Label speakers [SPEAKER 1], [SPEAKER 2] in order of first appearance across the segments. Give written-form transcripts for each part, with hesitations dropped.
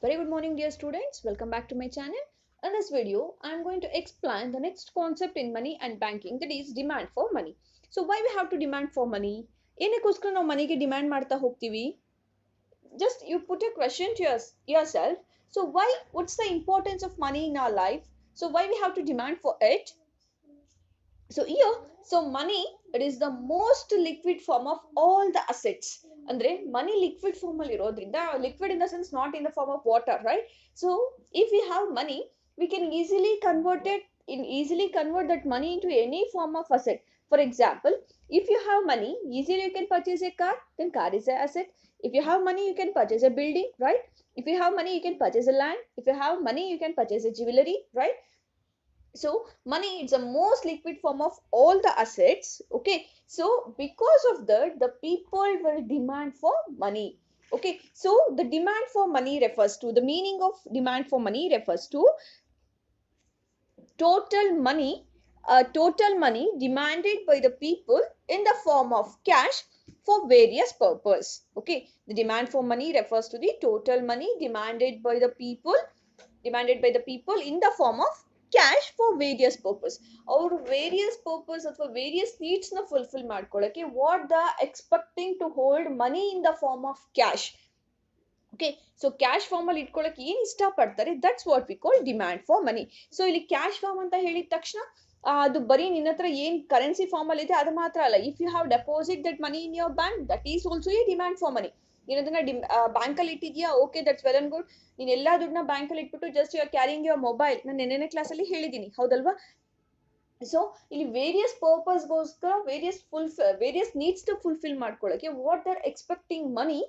[SPEAKER 1] Very good morning, dear students. Welcome back to my channel. In this video, I am going to explain the next concept in money and banking, that is demand for money. So why we have to demand for money? ಏನಕ್ಕೋಸ್ಕರ ನಾವು ಮನಿಗೆ demand ಮಾಡ್ತಾ ಹೋಗ್ತೀವಿ? Just you put a question to yourself. So why? What's the importance of money in our life? So why we have to demand for it? So here, so money, it is the most liquid form of all the assets. Andre money liquid form ಅಲ್ಲಿ ಇರೋದ್ರಿಂದ, liquid in the sense not in the form of water, right? So if we have money, we can easily convert that money into any form of asset. For example, if you have money, easily you can purchase a car, then car is an asset. If you have money, you can purchase a building, right? If you have money, you can purchase a land. If you have money, you can purchase a jewelry, right? So money is the most liquid form of all the assets. Okay, so because of that, the people will demand for money. Okay, so the demand for money refers to, the meaning of demand for money refers to total money total money demanded by the people in the form of cash for various purpose. Okay, the demand for money refers to the total money demanded by the people in the form of cash for various purpose. Our various purpose ಅಥವಾ various needs ನ fulfill ಮಾಡ್ಕೊಳ್ಳೋಕೆ what the expecting to hold money in the form of cash. Okay, so cash form ಅಲ್ಲಿ ಇಟ್ಕೊಳ್ಳೋಕೆ ಏನು ಇಷ್ಟಪಡ್ತಾರೆ, that's what we call demand for money. So ಇಲ್ಲಿ cash form ಅಂತ ಹೇಳಿದ ತಕ್ಷಣ ಅದು ಬರೀ ನಿನ್ನ ಹತ್ರ ಏನ್ ಕರೆನ್ಸಿ ಫಾರ್ಮ್ ಅಲ್ಲಿ ಇದೆ ಅದು ಮಾತ್ರ ಅಲ್ಲ. If you have deposit that money in your bank, that is also a demand for money. ನೀನು ಅದನ್ನ ಬ್ಯಾಂಕ್ ಅಲ್ಲಿ ಇಟ್ಟಿದ್ಯಾ, okay, that's well and good. ನೀನ್ ಎಲ್ಲಾ ದುಡ್ಡನ್ನ ಬ್ಯಾಂಕ್ ಅಲ್ಲಿ ಇಟ್ಬಿಟ್ಟು just you are carrying your mobile, ನಾನು ನೆನ್ನೆ ಕ್ಲಾಸ್ ಅಲ್ಲಿ ಹೇಳಿದೀನಿ, ಹೌದಲ್ವಾ? ಸೊ ಇಲ್ಲಿ ವೇರಿಯಸ್ ಪರ್ಪಸ್ಗೋಸ್ಕರ ವೇರಿಯಸ್ ನೀಡ್ಸ್ ನ ಫುಲ್ಫಿಲ್ ಮಾಡ್ಕೊಳ್ಳೋಕೆ what they're expecting money,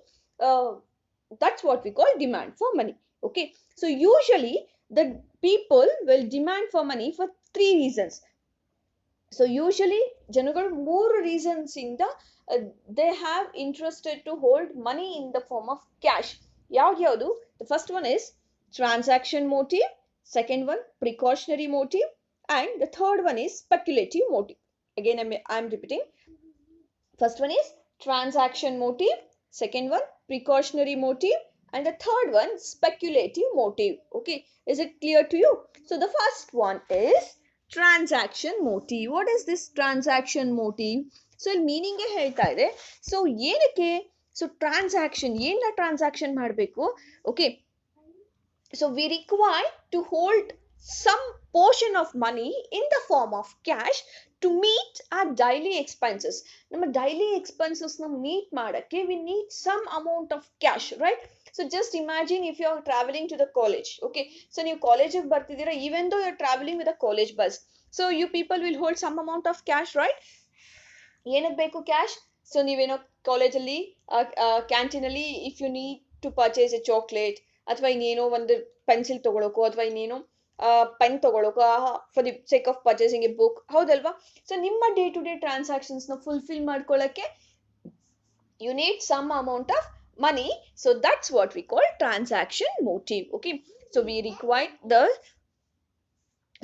[SPEAKER 1] that's what we call demand for money. Okay, so usually the people will demand for money for three reasons. So usually ಜನಗಳು ಮೂರು reasons ಇಂದ they have interested to hold money in the form of cash. ಯಾವ್ದು? The first one is transaction motive, second one precautionary motive, and the third one is speculative motive. Again, I'm repeating. First one is transaction motive, second one precautionary motive, and the third one speculative motive. Okay, is it clear to you? So the first one is transaction motive. What is this transaction motive? So ಇಲ್ಲಿ meaning ಹೇಳ್ತಾ ಇದೆ. So ಏನಕ್ಕೆ, so transaction ಏನ transaction ಮಾಡಬೇಕು? Okay, so we require to hold some portion of money in the form of cash to meet our daily expenses. ನಮ್ಮ daily expenses ನ meet ಮಾಡಕ್ಕೆ we need some amount of cash, right? So just imagine if you are traveling to the college. Okay, so ನೀವು ಕಾಲೇಜಿಗೆ ಬರ್ತಿದ್ದೀರಾ, even though you are traveling with a college bus, so you people will hold some amount of cash, right? ಏನಕ್ಕೆ ಬೇಕು cash? So ನೀವೇನೋ ಕಾಲೇಜಲ್ಲಿ ಕ್ಯಾಂಟೀನಲ್ಲಿ if you need to purchase a chocolate, ಅಥವಾ ಇನ್ನೇನೋ ಒಂದು ಪೆನ್ಸಿಲ್ ತಗೊಳಕೋ, ಅಥವಾ ಇನ್ನೇನೋ ಪೆನ್ ತಗೊಳಕೋ, for the sake of purchasing a book, ಹೌದಲ್ವಾ? ಸೊ ನಿಮ್ಮ ಡೇ ಟು ಡೇ ಟ್ರಾನ್ಸಾಕ್ಷನ್ಸ್ ನ ಫುಲ್ಫಿಲ್ ಮಾಡ್ಕೊಳ್ಳಕ್ಕೆ you need some amount of money. So that's what we call transaction motive. Okay, so we require the,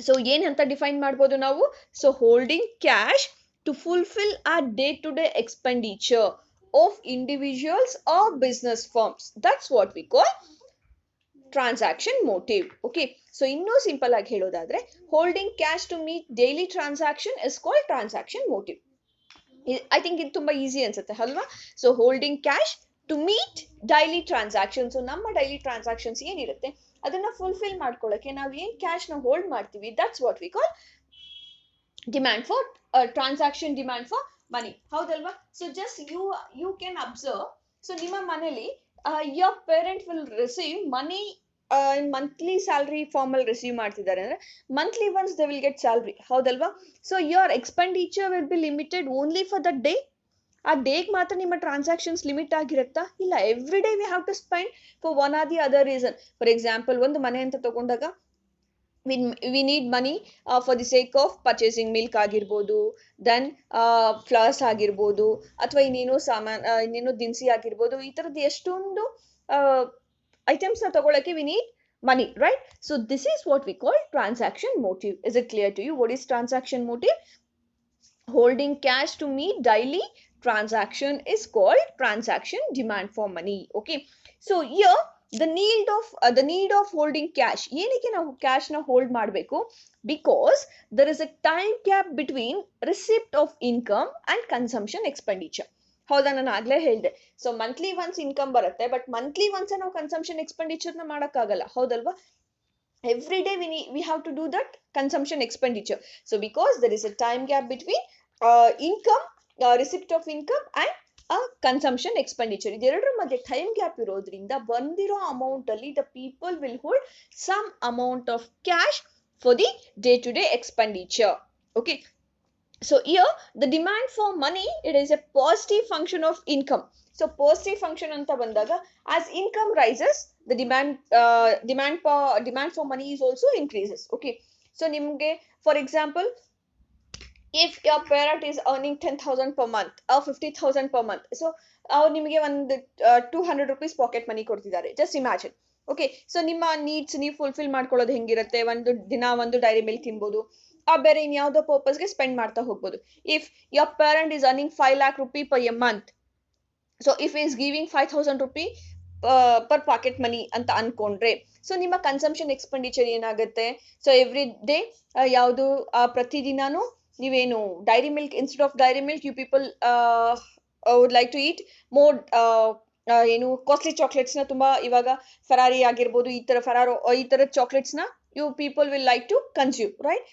[SPEAKER 1] so ಏನಂತ define ಮಾಡ್ಬೋದು ನಾವು? So holding cash to fulfill our day-to-day expenditure of individuals or business firms. That's what we call transaction motive. Okay, so ಇನ್ನೂ simple ಆಗಿ ಹೇಳೋದಾದ್ರೆ, holding cash to meet daily transaction is called transaction motive. I think ಇದು ತುಂಬಾ easy ಅನ್ಸುತ್ತೆ ಅಲ್ವಾ? So holding cash to meet daily transaction. So ನಮ್ಮ daily transactions ಏನಿರುತ್ತೆ ಅದನ್ನ ಫುಲ್ಫಿಲ್ ಮಾಡ್ಕೊಳ್ಳೋಕೆ ನಾವು ಏನ್ ಕ್ಯಾಶ್ ನ ಹೋಲ್ಡ್ ಮಾಡ್ತೀವಿ, that's what we call demand for transaction, demand for money, ಹೌದಲ್ವಾ? So just you can observe. So ನಿಮ್ಮ ಮನೇಲಿ your parent will receive money monthly salary form ಅಲ್ಲಿ ರಿಸೀವ್ ಮಾಡ್ತಿದ್ದಾರೆ ಅಂದ್ರೆ monthly once they will get salary, ಹೌದಲ್ವಾ? So your expenditure will be limited only for the day. ಆ ಡೇಗೆ ಮಾತ್ರ ನಿಮ್ಮ ಟ್ರಾನ್ಸಾಕ್ಷನ್ಸ್ ಲಿಮಿಟ್ ಆಗಿರುತ್ತಾ? ಇಲ್ಲ, every day we have to spend for one or the other reason. For example, ಒಂದು ಮನೆ ಅಂತ ತಗೊಂಡಾಗ we need money for the sake of purchasing milk ಆಗಿರ್ಬೋದು, ದೆನ್ ಫ್ಲವರ್ಸ್ ಆಗಿರ್ಬೋದು, ಅಥವಾ ಇನ್ನೇನೋ ದಿನಸಿ ಆಗಿರ್ಬೋದು. ಈ ತರದ್ದು ಎಷ್ಟೊಂದು ಐಟಮ್ಸ್ ನ ತಗೊಳಕ್ಕೆ we need money, right? So this is what we call transaction motive. Is it clear to you? What is transaction motive? Holding cash to meet daily transaction is called transaction demand for money. Okay, so here the need of holding cash. ಏನಕ್ಕೆ ನಾವು cash ನ hold ಮಾಡಬೇಕು? Because there is a time gap between receipt of income and consumption expenditure. ಹೌದಾ, ನಾನು ಆಗ್ಲೇ ಹೇಳಿದೆ. So monthly once income ಬರುತ್ತೆ, but monthly once ನಾವು ಕನ್ಸಂಪ್ಷನ್ ಎಕ್ಸ್ಪೆಂಡಿಚರ್ ನ ಮಾಡಕ್ಕಾಗಲ್ಲ, ಹೌದಲ್ವಾ? Every day we have to do that consumption expenditure. So because there is a time gap between income, receipt of income and consumption expenditure, ಇದೆರಡರ ಮಧ್ಯೆ time gap ಇರೋದ್ರಿಂದ ಬಂದಿರೋ amount ಅಲ್ಲಿ the people will hold some amount of cash for the day to day expenditure. Okay, so here the demand for money, it is a positive function of income. So positive function anta bandaga, as income rises, the demand for money is also increases. Okay, so nimge for example, if your parent is earning 10,000 per month or 50,000 per month, so ಅವ್ರು ನಿಮಗೆ ಒಂದು 200 rupees pocket money ಕೊಡ್ತಿದ್ದಾರೆ, just imagine. Okay, so ನಿಮ್ಮ needs ನೀವು fulfil ಮಾಡ್ಕೊಳ್ಳೋದು ಹೆಂಗಿರುತ್ತೆ? ಒಂದು ದಿನ ಒಂದು ಡೈರಿ ಮಿಲ್ಕ್ ತಿನ್ಬೋದು, ಬೇರೆ ಇನ್ಯಾವುದೋ ಪರ್ಪಸ್ಗೆ ಸ್ಪೆಂಡ್ ಮಾಡ್ತಾ ಹೋಗ್ಬೋದು. If your parent is earning 5 lakh rupee per a month, so if is giving 5,000 rupee per pocket money ಅಂತ ಅನ್ಕೊಂಡ್ರೆ, ಸೊ ನಿಮ್ಮ ಕನ್ಸಂಪ್ಷನ್ ಎಕ್ಸ್ಪೆಂಡಿಚರ್ ಏನಾಗುತ್ತೆ? ಸೊ ಎವ್ರಿ ಡೇ ಯಾವುದು ಪ್ರತಿದಿನಾನು ನೀವೇನು Dairy Milk, instead of Dairy Milk you people would like to eat more ಏನು costly chocolates ನ, ತುಂಬಾ ಇವಾಗ ಫೆರಾರಿ ಆಗಿರ್ಬೋದು, ಈ ತರ ಚಾಕ್ಲೇಟ್ಸ್ ನ you people will like to consume, right?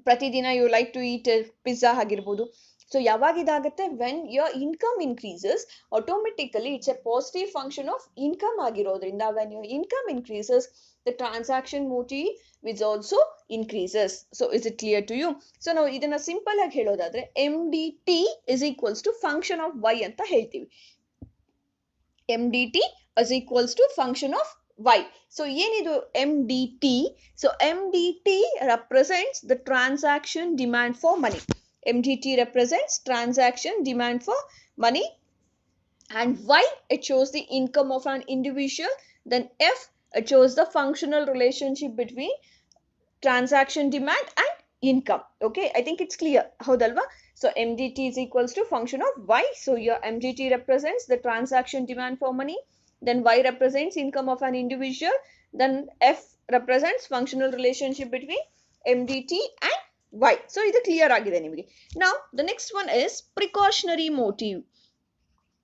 [SPEAKER 1] ಪ್ರತಿದಿನ you like to eat pizza ಆಗಿರ್ಬೋದು. ಸೊ ಯಾವಾಗ ಇದಾಗುತ್ತೆ? When your income increases, automatically it's a positive function of income ಆಗಿರೋದ್ರಿಂದ, when your income increases, the transaction motive which also increases. So is it clear to you? So ನಾವು ಇದನ್ನ simple ಆಗಿ ಹೇಳೋದಾದ್ರೆ MDT is equals to function of y ಅಂತ ಹೇಳ್ತೀವಿ. MDT is equals to function of y. So ಏನಿದು MDT? So MDT represents the transaction demand for money. MDT represents transaction demand for money, and Y, it shows the income of an individual. Then F, it shows the functional relationship between transaction demand and income. Okay, I think it's clear. Haudalva? So MDT is equals to function of Y. So your MDT represents the transaction demand for money. Then Y represents income of an individual. Then F represents functional relationship between MDT and Y. So ಇದು clear ಆಗಿದೆ ನಿಮಗೆ. Now the next one is precautionary motive.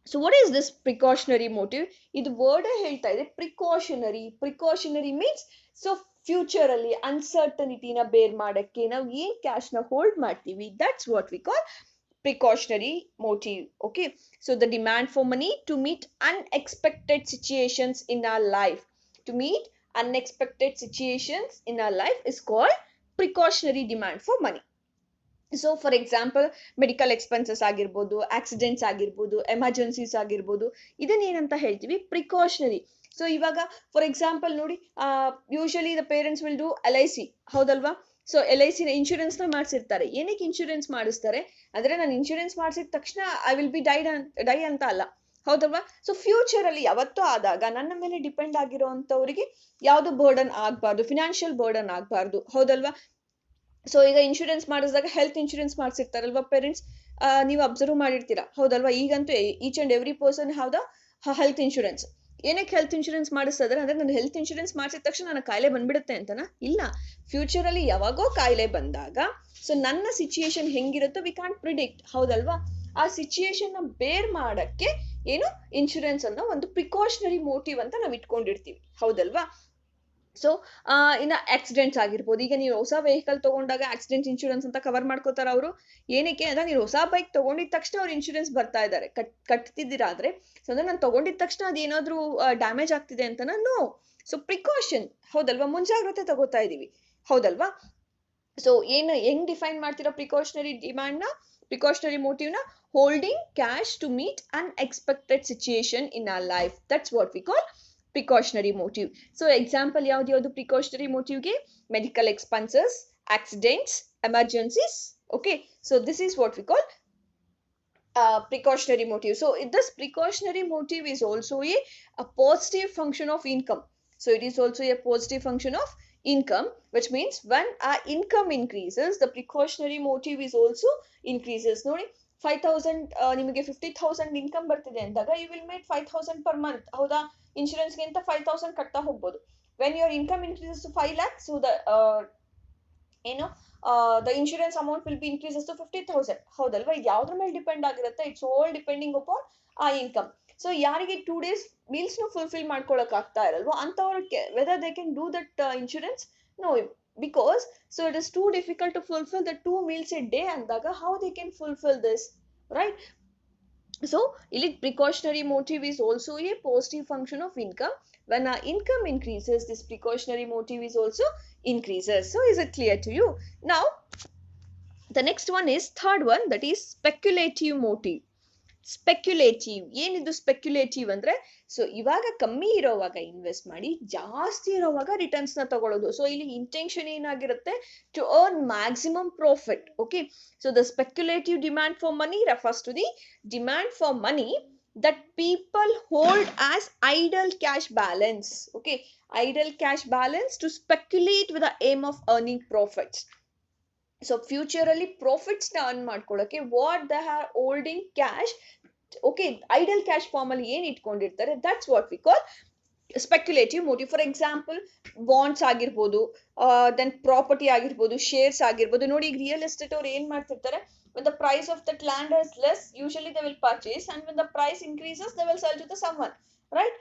[SPEAKER 1] So what is this precautionary motive? ಇದು word ಹೇಳ್ತಾ ಇದೆ precautionary means, so future ಅಲ್ಲಿ ಅನ್ಸರ್ಟನಿಟಿನ ಬೇರ್ ಮಾಡಕ್ಕೆ ನಾವು ಏನ್ ಕ್ಯಾಶ್ ನ ಹೋಲ್ಡ್ ಮಾಡ್ತೀವಿ, that's what we call precautionary motive. Okay, so the demand for money to meet unexpected situations in our life, is called precautionary demand for money. So for example medical expenses ಆಗಿರ್ಬೋದು, accidents ಆಗಿರ್ಬೋದು, emergencies ಆಗಿರ್ಬೋದು, ಇದನ್ನೇನಂತ ಹೇಳ್ತೀವಿ? Precautionary. So ಇವಾಗ for example ನೋಡಿ, usually the parents will do LIC, ಹೌದಲ್ವಾ? So LIC insurance ನ ಮಾಡಿಸಿರ್ತಾರೆ. ಏನಕ್ಕೆ insurance ಮಾಡಿಸ್ತಾರೆ ಅಂದ್ರೆ, ನಾನು ಇನ್ಶೂರೆನ್ಸ್ ಮಾಡಿಸಿದ ತಕ್ಷಣ ಐ ವಿಲ್ ಬಿ ಡೈ ಅಂತ ಅಲ್ಲ, ಹೌದಲ್ವಾ? ಸೊ ಫ್ಯೂಚರ್ ಅಲ್ಲಿ ಯಾವತ್ತೂ ಆದಾಗ ನನ್ನ ಮೇಲೆ ಡಿಪೆಂಡ್ ಆಗಿರೋಂಥವ್ರಿಗೆ ಯಾವ್ದು ಬರ್ಡನ್ ಆಗ್ಬಾರ್ದು, ಫಿನಾನ್ಷಿಯಲ್ ಬರ್ಡನ್ ಆಗ್ಬಾರ್ದು, ಹೌದಲ್ವಾ? ಸೊ ಈಗ ಇನ್ಶೂರೆನ್ಸ್ ಮಾಡಿಸಿದಾಗ ಹೆಲ್ತ್ ಇನ್ಶೂರೆನ್ಸ್ ಮಾಡಿಸಿರ್ತಾರಲ್ವಾ ಪೇರೆಂಟ್ಸ್, ನೀವು ಅಬ್ಸರ್ವ್ ಮಾಡಿರ್ತೀರಾ, ಹೌದಲ್ವಾ? ಈಗಂತೂ each and every person have the health insurance. ಏನಕ್ಕೆ ಹೆಲ್ತ್ ಇನ್ಶೂರೆನ್ಸ್ ಮಾಡಿಸ್ತಾರೆ ಅಂದ್ರೆ, ನಾನು ಹೆಲ್ತ್ ಇನ್ಶೂರೆನ್ಸ್ ಮಾಡಿಸಿದ ತಕ್ಷಣ ನನ್ನ ಕಾಯಿಲೆ ಬಂದ್ಬಿಡುತ್ತೆ ಅಂತನಾ? ಇಲ್ಲ, ಫ್ಯೂಚರ್ ಅಲ್ಲಿ ಯಾವಾಗೋ ಕಾಯಿಲೆ ಬಂದಾಗ, ಸೊ ನನ್ನ ಸಿಚುಯೇಷನ್ ಹೆಂಗಿರುತ್ತೋ ವಿ ಕಾಂಟ್ ಪ್ರಿಡಿಕ್ಟ್, ಹೌದಲ್ವಾ? ಆ ಸಿಚುಯೇಷನ್ ನ ಬೇರ್ ಮಾಡಕ್ಕೆ ಏನು ಇನ್ಶೂರೆನ್ಸ್ ಅನ್ನೋ ಒಂದು ಪ್ರಿಕಾಷನರಿ ಮೋಟಿವ್ ಅಂತ ನಾವು ಇಟ್ಕೊಂಡಿರ್ತೀವಿ, ಹೌದಲ್ವಾ? ಸೊ ಇನ್ನ ಆಕ್ಸಿಡೆಂಟ್ಸ್ ಆಗಿರ್ಬೋದು. ಈಗ ನೀವು ಹೊಸ ವೆಹಿಕಲ್ ತಗೊಂಡಾಗ ಆಕ್ಸಿಡೆಂಟ್ ಇನ್ಶೂರೆನ್ಸ್ ಅಂತ ಕವರ್ ಮಾಡ್ಕೋತಾರ ಅವರು. ಏನಕ್ಕೆ ಅಂದ್ರೆ, ನೀವು ಹೊಸ ಬೈಕ್ ತಗೊಂಡಿದ ತಕ್ಷಣ ಅವ್ರು ಇನ್ಶೂರೆನ್ಸ್ ಬರ್ತಾ ಇದ್ದಾರೆ, ಕಟ್ತಿದ್ದೀರಾದ್ರೆ. ಸೊ ಅಂದ್ರೆ ನಾನು ತಗೊಂಡಿದ ತಕ್ಷಣ ಅದೇನಾದ್ರೂ ಡ್ಯಾಮೇಜ್ ಆಗ್ತಿದೆ ಅಂತನಾ? ನೋ. ಸೊ ಪ್ರಿಕಾಷನ್, ಹೌದಲ್ವಾ? ಮುಂಜಾಗ್ರತೆ ತಗೋತಾ ಇದೀವಿ, ಹೌದಲ್ವಾ? ಸೊ ಹೆಂಗ್ ಡಿಫೈನ್ ಮಾಡ್ತೀರಾ ಪ್ರಿಕಾಷನರಿ ಡಿಮ್ಯಾಂಡ್ ನ, ಪ್ರಿಕಾಷನರಿ ಮೋಟಿವ್ ನ? Holding cash to meet unexpected situation in our life, that's what we call precautionary motive. So example ಯಾವ್ದು precautionary motive ಗೆ? medical expenses, accidents, emergencies. Okay, so this is what we call precautionary motive. So this precautionary motive is also a positive function of income. So it is also a positive function of income, which means when our income increases, the precautionary motive is also increases. ನೋಡಿ, 5,000 ನಿಮಗೆ 50,000 income ಬರ್ತಿದೆ ಅಂದಾಗ you will make 5,000 per month, ಹೌದಾ? ಇನ್ಶೂರೆನ್ಸ್ಗೆ ಅಂತ 5,000 ಕಟ್ತಾ ಹೋಗ್ಬೋದು. When your income increases to 5 lakhs, so ಏನು the insurance amount will be increases to 50,000. ಹೌದಲ್ವಾ? ಇದು ಯಾವ್ದ್ರ ಮೇಲೆ ಡಿಪೆಂಡ್ ಆಗಿರುತ್ತೆ? ಇಟ್ಸ್ ಆಲ್ ಡಿಪೆಂಡಿಂಗ್ ಅಪಾನ್ ಆ ಇನ್ಕಮ್. ಸೊ ಯಾರಿಗೆ 2 days ಮೀಲ್ಸ್ ನು ಫುಲ್ಫಿಲ್ ಮಾಡ್ಕೊಳಕ್ ಆಗ್ತಾ ಇರಲ್ವೋ ಅಂತವ್ರಿಗೆ whether they can do that insurance? No, because so it is too difficult to fulfill the 2 meals a day andaga how they can fulfill this, right? So illit precautionary motive is also a positive function of income. When our income increases, this precautionary motive is also increases. So is it clear to you? Now the next one is third one, that is speculative motive. Speculative. ಏನಿದು speculative ಅಂದ್ರೆ, so ಇವಾಗ ಕಮ್ಮಿ ಇರೋವಾಗ invest ಮಾಡಿ ಜಾಸ್ತಿ ಇರೋವಾಗ returns ನ ತಗೊಳ್ಳೋದು. So ಇಲ್ಲಿ intention ಏನಾಗಿರುತ್ತೆ? To earn maximum profit. Okay, so the speculative demand for money refers to the demand for money that people hold as idle cash balance. Okay, idle cash balance to speculate with the aim of earning profits. So future ಅಲ್ಲಿ profits ನ earn ಮಾಡ್ಕೊಳ್ಳೋಕೆ what they are holding cash. Okay, idle cash form ಅಲ್ಲಿ ಏನ್ ಇಟ್ಕೊಂಡಿರ್ತಾರೆ, that's what we call speculative motive. For example bonds ಆಗಿರ್ಬೋದು, then property ಆಗಿರ್ಬೋದು, shares ಆಗಿರ್ಬೋದು. ನೋಡಿ, ಈಗ ರಿಯಲ್ ಎಸ್ಟೇಟ್ ಅವ್ರು ಏನ್ ಮಾಡ್ತಿರ್ತಾರೆ, when the price of that land is less, usually they will purchase, and when the price increases they will sell to the someone, right?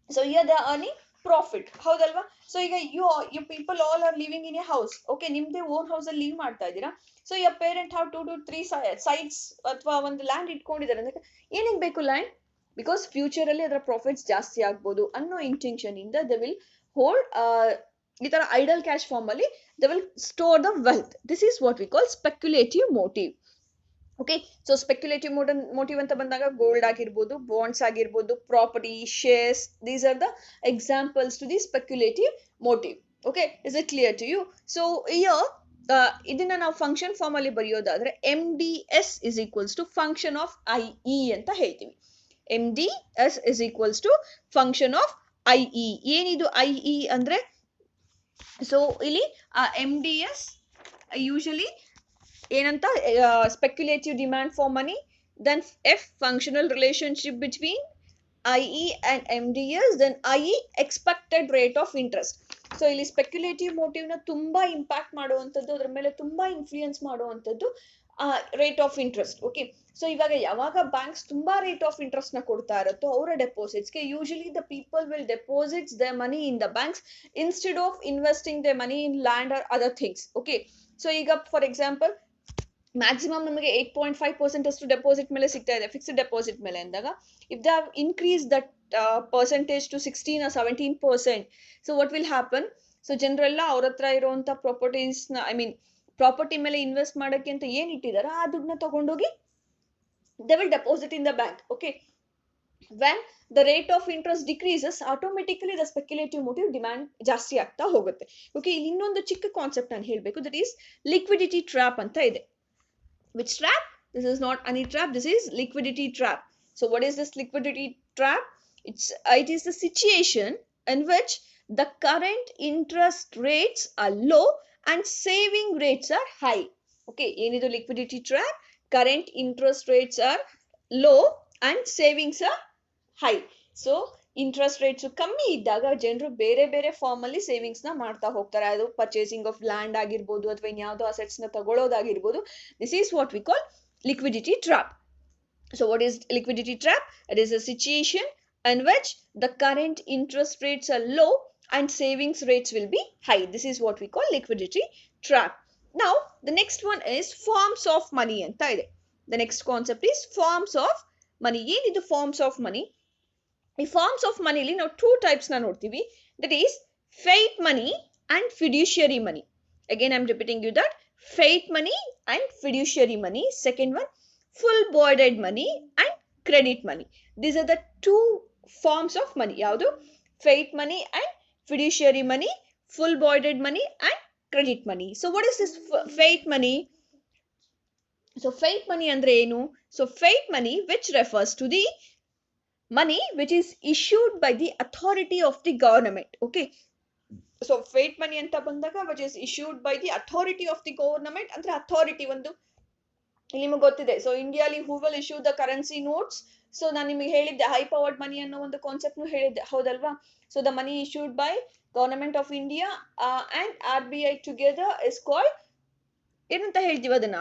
[SPEAKER 1] So here they are earning profit. ಹೌದಲ್ವಾ? So ಈಗ you people all are living in a house. Okay, ನಿಮ್ದೇ own house ಅಲ್ಲಿ leave ಮಾಡ್ತಾ ಇದ್ದೀರಾ. So your parent have 2 to 3 sites ಅಥವಾ ಒಂದು land ಇಟ್ಕೊಂಡಿದ್ದಾರೆ ಅಂದ್ರೆ ಏನಕ್ಕೆ ಬೇಕು ಲ್ಯಾಂಡ್? ಬಿಕಾಸ್ ಫ್ಯೂಚರ್ ಅಲ್ಲಿ ಅದರ ಪ್ರಾಫಿಟ್ಸ್ ಜಾಸ್ತಿ ಆಗ್ಬೋದು ಅನ್ನೋ ಇಂಟೆನ್ಷನ್ ಇಂದ ದೇ ವಿಲ್ ಹೋಲ್ಡ್ ಈ ತರ ಐಡಲ್ ಕ್ಯಾಶ್ ಫಾರ್ಮ್ ಅಲ್ಲಿ they will store the wealth. This is what we call speculative motive. Okay, so speculative motive ಅಂತ ಬಂದಾಗ ಗೋಲ್ಡ್ ಆಗಿರ್ಬೋದು, ಬಾಂಡ್ಸ್ ಆಗಿರ್ಬೋದು, property, shares, these are the examples to the speculative motive. Okay, is it clear to you? So here ಇದನ್ನ ನಾವು function form ಅಲ್ಲಿ ಬರೆಯೋದಾದ್ರೆ MDS is equals to function of IE ಅಂತ ಹೇಳ್ತೀವಿ. MDS is equals to function of IE. ಏನಿದು IE ಅಂದ್ರೆ, so ಇಲ್ಲಿ MDS usually ಏನಂತ, speculative demand for money, then F functional relationship between IE and MDS, then IE expected rate of interest. So ಇಲ್ಲಿ speculative motive ನ ತುಂಬಾ impact ಮಾಡುವಂಥದ್ದು, ಅದ್ರ ಮೇಲೆ ತುಂಬಾ ಇನ್ಫ್ಲೂಯೆನ್ಸ್ ಮಾಡುವಂಥದ್ದು rate of interest. Okay, so ಇವಾಗ ಯಾವಾಗ ಬ್ಯಾಂಕ್ಸ್ ತುಂಬಾ ರೇಟ್ ಆಫ್ ಇಂಟ್ರೆಸ್ಟ್ ನ ಕೊಡ್ತಾ ಇರುತ್ತೋ ಅವರ ಡೆಪಾಸಿಟ್ಸ್ಗೆ usually the people will deposits the money in the banks instead of investing the money in land or other things. Okay, so ಈಗ for example maximum ನಮಗೆ 8.5% ಅಷ್ಟು ಡೆಪಾಸಿಟ್ ಮೇಲೆ ಸಿಗ್ತಾ ಇದೆ, ಫಿಕ್ಸ್ಡ್ ಡೆಪಾಸಿಟ್ ಮೇಲೆ ಅಂದಾಗ if they have increase that percentage to 16 or 17%, so what will happen? So ಜನರೆಲ್ಲ ಅವ್ರ ಹತ್ರ ಇರುವಂತ ಪ್ರಾಪರ್ಟೀಸ್ನ, ಐ ಮೀನ್ ಪ್ರಾಪರ್ಟಿ ಮೇಲೆ ಇನ್ವೆಸ್ಟ್ ಮಾಡೋಕ್ಕೆ ಅಂತ ಏನ್ ಇಟ್ಟಿದಾರ ಆ ದುಡ್ಡನ್ನ ತಗೊಂಡೋಗಿ they will deposit in the bank. Okay, when the rate of interest decreases, automatically the speculative motive demand ಜಾಸ್ತಿ ಆಗ್ತಾ ಹೋಗುತ್ತೆ. ಓಕೆ, ಇಲ್ಲಿ ಇನ್ನೊಂದು ಚಿಕ್ಕ ಕಾನ್ಸೆಪ್ಟ್ ನಾನು ಹೇಳಬೇಕು, ದಟ್ ಈಸ್ ಲಿಕ್ವಿಡಿಟಿ ಟ್ರ್ಯಾಪ್ ಅಂತ ಇದೆ. Which trap? This is not any trap, this is liquidity trap. So what is this liquidity trap? It is the situation in which the current interest rates are low and saving rates are high. Okay, enidu liquidity trap? Current interest rates are low and savings are high. So interest rates ಕಮ್ಮಿ ಇದ್ದಾಗ ಜನರು ಬೇರೆ ಬೇರೆ form ಅಲ್ಲಿ savings ನ ಮಾಡ್ತಾ ಹೋಗ್ತಾರೆ. ಅದು ಪರ್ಚೇಸಿಂಗ್ ಆಫ್ ಲ್ಯಾಂಡ್ ಆಗಿರ್ಬೋದು ಅಥವಾ ಇನ್ಯಾವುದೋ ಅಸೆಟ್ಸ್ ನ ತಗೊಳ್ಳೋದಾಗಿರ್ಬೋದು. This is what we call liquidity trap. So what is liquidity trap? It is a situation in which the current interest rates are low and savings rates will be high. This is what we call liquidity trap. Now the next one is forms of money anta ide. The next concept is forms of money. Enidu forms of money? ಈ forms of ಮನಿಲಿ ನಾವು 2 types ನ ನೋಡ್ತೀವಿ, that is fiat money and fiduciary money. Again I am repeating you that fiat money and fiduciary money. Second one full bodied money and credit money. These are the 2 forms of money. ಯಾವುದು? Fiat money and fiduciary money, full bodied money and credit money. So what is this fiat money? So fiat money ಅಂದ್ರೆ ಏನು? So fiat money which refers to the money which is issued by the authority of the government. Okay, so fate money anta bandaga which is issued by the authority of the government andre authority ಒಂದು ಇಲ್ಲಿ ನಿಮಗೆ ಗೊತ್ತಿದೆ. So ಇಂಡಿಯಾಲಿ who will issue the currency notes? So ನಾನು ನಿಮಗೆ ಹೇಳಿದ್ದೆ high powered ಮನಿ ಅನ್ನೋ ಒಂದು ಕಾನ್ಸೆಪ್ಟ್ ಹೇಳಿದ್ದೆ, ಹೌದಲ್ವಾ? So the money issued by government of India and RBI together is called ಏನಂತ ಹೇಳ್ತೀವಿ ಅದನ್ನ,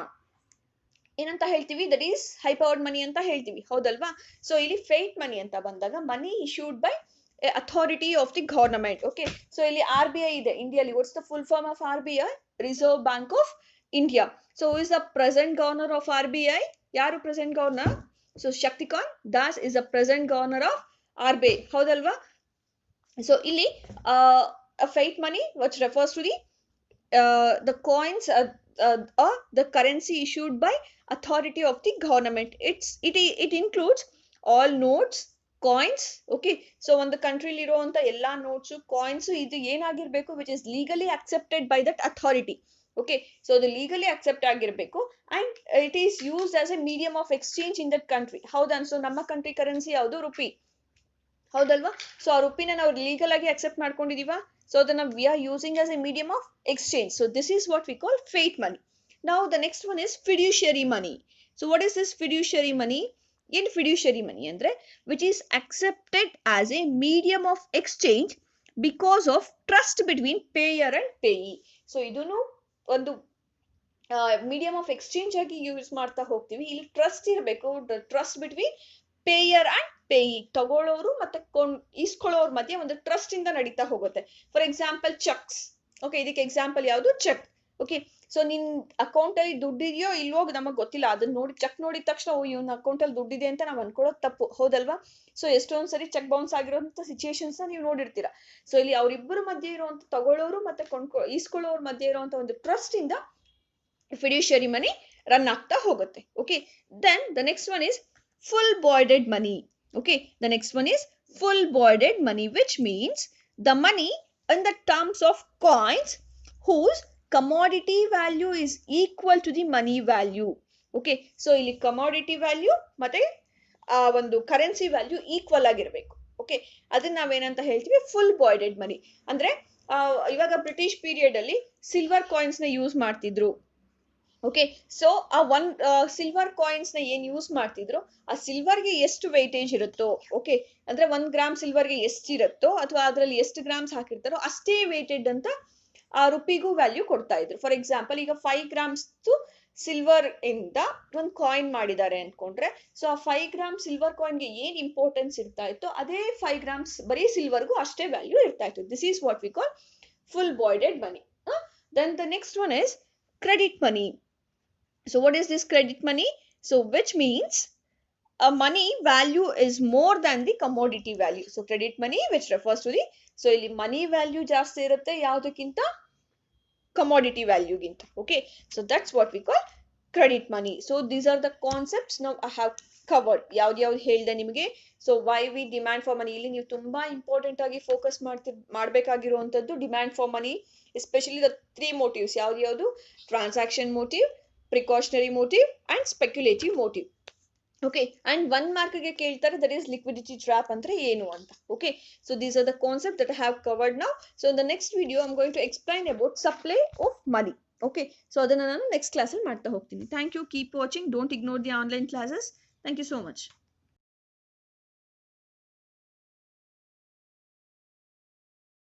[SPEAKER 1] ಏನಂತ ಹೇಳ್ತೀವಿ? That is high powered money ಅಂತ ಹೇಳ್ತೀವಿ, ಹೌದಲ್ವಾ? ಸೊ ಇಲ್ಲಿ ಫೇಟ್ ಮನಿ ಅಂತ ಬಂದಾಗ money issued by authority of the government. Okay, so ಇಲ್ಲಿ RBI ಇದೆ ಇಂಡಿಯಾಲಿ. What's the full form of RBI? Reserve bank of India. So who is the present governor of RBI? ಯಾರು present governor? So Shaktikanta Das is the present governor of RBI, ಹೌದಲ್ವಾ? So ಇಲ್ಲಿ fiat money which refers to the coins or the currency issued by authority of the government. It includes all notes, coins. Okay, so ಒಂದು ಕಂಟ್ರಿಲಿ ಇರುವಂತ ಎಲ್ಲಾ notes, coins, ಇದು ಏನಾಗಿರ್ಬೇಕು which is legally accepted by that authority. Okay, so the legally accept ಆಗಿರ್ಬೇಕು and it is used as a medium of exchange in that country. ಹೌದಾ? So ನಮ್ಮ country currency ಯಾವುದು? Rupee, ಹೌದಲ್ವಾ? ಸೊ ಆ ರುಪಿನ ನಾವು legal ಆಗಿ ಅಕ್ಸೆಪ್ಟ್ ಮಾಡ್ಕೊಂಡಿದೀವ. ಸೊ ಅದನ್ನ we are using as a medium of exchange. So this is what we call fiat money. Now the next one is fiduciary money. So what is this fiduciary money? In fiduciary money andre which is accepted as a medium of exchange because of trust between payer and payee. So ಇದನ್ನು ಒಂದು medium of exchange ಆಗಿ use ಮಾಡ್ತಾ ಹೋಗ್ತೀವಿ. ಇಲ್ಲಿ trust ಇರಬೇಕು, trust between payer and payee, ತಗೊಳ್ಳೋರು ಮತ್ತೆ ಇಸ್ಕೊಳ್ಳೋರ್ ಮಧ್ಯೆ ಒಂದು ಟ್ರಸ್ಟ್ ಇಂದ ನಡೀತಾ ಹೋಗುತ್ತೆ. For example cheques. ಓಕೆ, ಇದಕ್ಕೆ ಎಕ್ಸಾಂಪಲ್ ಯಾವುದು? ಚೆಕ್. ಓಕೆ, ಸೊ ನಿನ್ ಅಕೌಂಟ್ ಅಲ್ಲಿ ದುಡ್ಡಿದೆಯೋ ಇಲ್ವೋ ನಮಗ್ ಗೊತ್ತಿಲ್ಲ, ಅದನ್ನ ನೋಡಿ ಚೆಕ್ ನೋಡಿದ ತಕ್ಷಣ ಇವನ್ ಅಕೌಂಟ್ ಅಲ್ಲಿ ದುಡ್ಡಿದೆ ಅಂತ ನಾವ್ ಅನ್ಕೊಳ್ಳೋದು ತಪ್ಪು, ಹೌದಲ್ವಾ? ಸೊ ಎಷ್ಟೊಂದ್ ಸರಿ ಚೆಕ್ ಬೌನ್ಸ್ ಆಗಿರೋಂತ ಸಿಚುಯೇಷನ್ಸ್ ನೀವು ನೋಡಿರ್ತೀರಾ. ಸೊ ಇಲ್ಲಿ ಅವರಿಬ್ಬರ ಮಧ್ಯೆ ಇರುವಂತ ತಗೊಳ್ಳೋರು ಮತ್ತೆ ಇಸ್ಕೊಳ್ಳೋರ್ ಮಧ್ಯೆ ಇರುವಂತ ಒಂದು ಟ್ರಸ್ಟ್ ಇಂದ fiduciary money ರನ್ ಆಗ್ತಾ ಹೋಗುತ್ತೆ. Okay, then the next one is full voided money. Okay, the next one is full voided money, which means the money in the terms of coins whose commodity value is equal to the money value. Okay, so ಇಲ್ಲಿ commodity value ಮತ್ತೆ ಒಂದು currency value equal ಆಗಿರ್ಬೇಕು. Okay, ಅದನ್ನ ನಾವೇನಂತ ಹೇಳ್ತೀವಿ? Full voided money. ಅಂದ್ರೆ ಇವಾಗ British period ಅಲ್ಲಿ ಸಿಲ್ವರ್ ಕಾಯಿನ್ಸ್ ನ ಯೂಸ್ ಮಾಡ್ತಿದ್ರು. ಓಕೆ, ಸೊ ಆ ಸಿಲ್ವರ್ ಕಾಯಿನ್ಸ್ ನ ಏನ್ ಯೂಸ್ ಮಾಡ್ತಿದ್ರು, ಆ ಸಿಲ್ವರ್ಗೆ ಎಷ್ಟು ವೆಯ್ಟೇಜ್ ಇರುತ್ತೋ, ಓಕೆ, ಅಂದ್ರೆ 1 ಗ್ರಾಮ್ ಸಿಲ್ವರ್ಗೆ ಎಷ್ಟಿರುತ್ತೋ ಅಥವಾ ಅದ್ರಲ್ಲಿ ಎಷ್ಟು ಗ್ರಾಮ್ಸ್ ಹಾಕಿರ್ತಾರೋ ಅಷ್ಟೇ ವೇಟೆಡ್ ಅಂತ ಆ ರುಪಿಗೂ ವ್ಯಾಲ್ಯೂ ಕೊಡ್ತಾ ಇದ್ರು. ಫಾರ್ ಎಕ್ಸಾಂಪಲ್ ಈಗ 5 ಗ್ರಾಮ್ಸ್ ಸಿಲ್ವರ್ ಇಂದ ಒಂದು ಕಾಯಿನ್ ಮಾಡಿದ್ದಾರೆ ಅನ್ಕೊಂಡ್ರೆ, ಸೊ ಆ 5 ಗ್ರಾಮ್ ಸಿಲ್ವರ್ ಕಾಯಿನ್ಗೆ ಏನ್ ಇಂಪಾರ್ಟೆನ್ಸ್ ಇರ್ತಾ ಇತ್ತು ಅದೇ 5 ಗ್ರಾಮ್ಸ್ ಬರೀ ಸಿಲ್ವರ್ಗೂ ಅಷ್ಟೇ ವ್ಯಾಲ್ಯೂ ಇರ್ತಾ ಇತ್ತು. This is what we call full voided money. Then the next one is credit money. So what is this credit money? So which means a money value is more than the commodity value. So credit money which refers to the, so ಇಲ್ಲಿ money value ಜಾಸ್ತಿ ಇರುತ್ತೆ ಯಾವುದಕ್ಕಿಂತ? commodity value ಗಿಂತ. Okay, so that's what we call credit money. So these are the concepts now I have covered. ಯಾವ್ದು ಹೇಳ್ದೆ ನಿಮಗೆ? So why we demand for money, ಇಲ್ಲಿ ನೀವು ತುಂಬಾ ಇಂಪಾರ್ಟೆಂಟ್ ಆಗಿ ಫೋಕಸ್ ಮಾಡ್ಬೇಕಾಗಿರುವಂತದ್ದು demand for money, especially the 3 motives. ಯಾವ್ದು? Transaction motive, precautionary motive and speculative motive. Okay, and 1 mark ಗೆ ಕೇಳ್ತಾರೆ, that is liquidity trap ಅಂದ್ರೆ ಏನು ಅಂತ. Okay, so these are the concepts that I have covered now. So in the next video I'm going to explain about supply of money. Okay, so ಅದನ್ನ ನಾನು next class ಅಲ್ಲಿ ಮಾಡ್ತಾ ಹೋಗ್ತೀನಿ. Thank you, keep watching, don't ignore the online classes. Thank you so much.